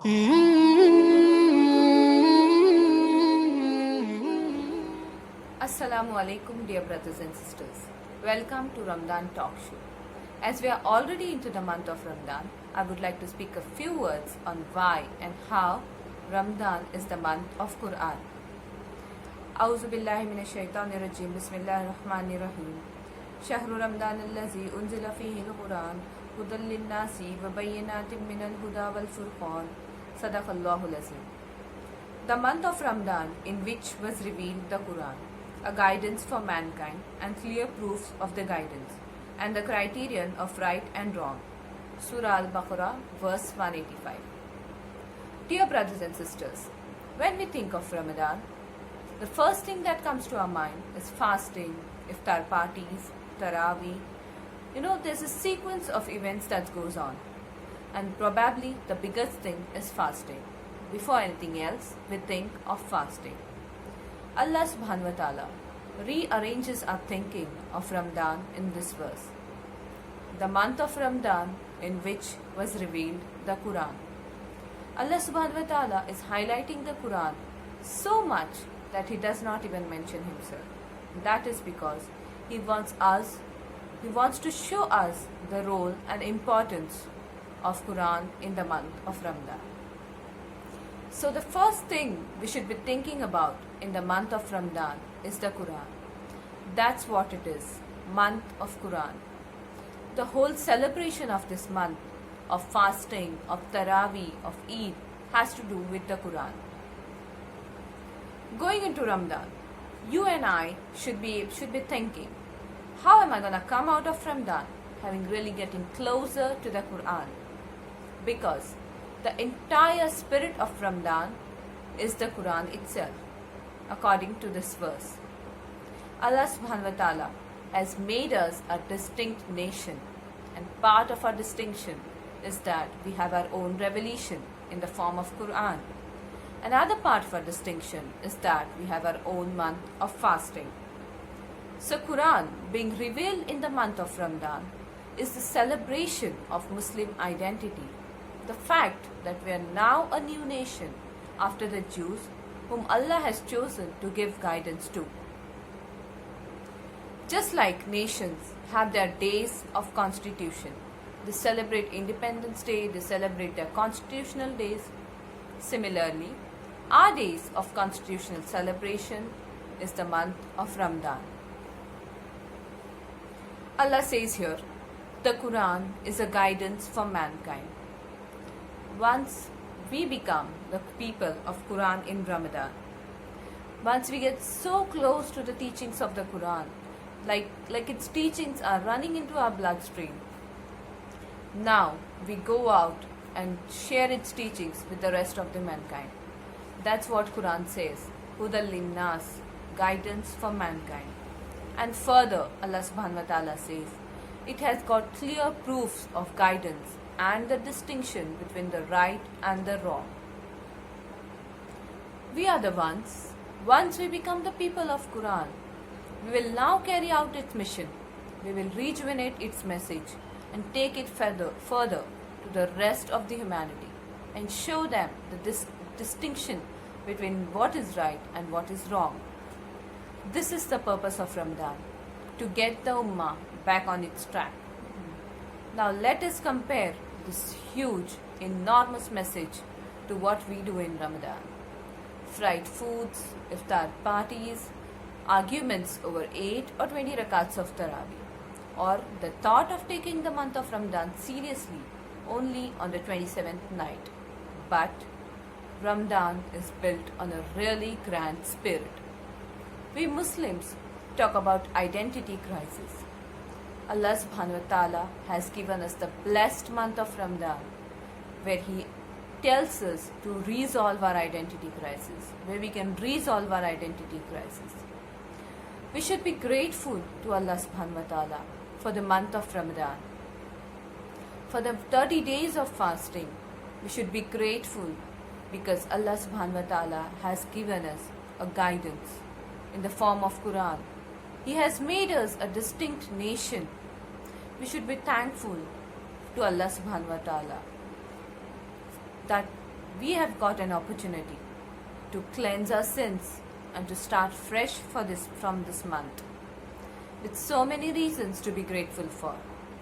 Assalamu alaikum, dear brothers and sisters. Welcome to Ramadan Talk Show. As we are already into the month of Ramadan, I would like to speak a few words on why and how Ramadan is the month of Quran. A'udhu billahi minash shaitanir rajim. Bismillahir rahmanir rahim. Shahru Ramadan allazi unzila fihi al-Quran hudan lin-nasi wa bayyinatin minal huda wal furqan. Sadaqallahu al-azim. The month of Ramadan in which was revealed the Quran, a guidance for mankind and clear proofs of the guidance and the criterion of right and wrong. Surah Al-Baqarah, verse 185. Dear brothers and sisters, when we think of Ramadan, the first thing that comes to our mind is fasting, iftar parties, Taraweeh. There's a sequence of events that goes on, and probably the biggest thing is fasting. Before anything else, we think of fasting. Allah subhanahu wa ta'ala rearranges our thinking of Ramadan in this verse. The month of Ramadan in which was revealed the Quran. Allah subhanahu wa ta'ala is highlighting the Quran so much that he does not even mention himself. That is because he wants to show us the role and importance of Quran in the month of Ramadan. So the first thing we should be thinking about in the month of Ramadan is the Quran. That's what it is, month of Quran. The whole celebration of this month, of fasting, of Taraweeh, of Eid, has to do with the Quran. Going into Ramadan, you and I should be thinking, how am I going to come out of Ramadan having really getting closer to the Quran? Because the entire spirit of Ramadan is the Quran itself, according to this verse. Allah subhanahu wa ta'ala has made us a distinct nation, and part of our distinction is that we have our own revelation in the form of Quran. Another part of our distinction is that we have our own month of fasting. So Quran being revealed in the month of Ramadan is the celebration of Muslim identity. The fact that we are now a new nation after the Jews whom Allah has chosen to give guidance to. Just like nations have their days of constitution, they celebrate Independence Day, they celebrate their constitutional days. Similarly, our days of constitutional celebration is the month of Ramadan. Allah says here, the Quran is a guidance for mankind. Once we become the people of Quran in Ramadan, once we get so close to the teachings of the Quran, like its teachings are running into our bloodstream, now we go out and share its teachings with the rest of the mankind. That's what Quran says, Hudal Linnas, guidance for mankind. And further, Allah subhanahu wa ta'ala says, it has got clear proofs of guidance and the distinction between the right and the wrong. We are the ones, once we become the people of Quran, we will now carry out its mission. We will rejuvenate its message and take it further to the rest of the humanity and show them the distinction between what is right and what is wrong. This is the purpose of Ramadan, to get the Ummah back on its track. Now let us compare this huge, enormous message to what we do in Ramadan. Fried foods, iftar parties, arguments over 8 or 20 rakats of Taraweeh, or the thought of taking the month of Ramadan seriously only on the 27th night. But Ramadan is built on a really grand spirit. We Muslims talk about identity crisis. Allah subhanahu wa ta'ala has given us the blessed month of Ramadan, where He tells us to resolve our identity crisis, where we can resolve our identity crisis. We should be grateful to Allah subhanahu wa ta'ala for the month of Ramadan. For the 30 days of fasting, we should be grateful because Allah subhanahu wa ta'ala has given us a guidance in the form of Quran. He has made us a distinct nation. We should be thankful to Allah subhanahu wa ta'ala that we have got an opportunity to cleanse our sins and to start fresh from this month. With so many reasons to be grateful for,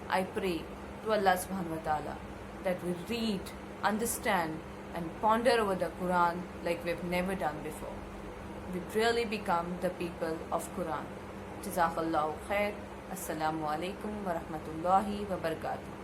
I pray to Allah subhanahu wa ta'ala that we read, understand and ponder over the Quran like we've never done before. We really become the people of Quran. Jazakallahu khair. Assalamu alaikum wa rahmatullahi wa barakatuh.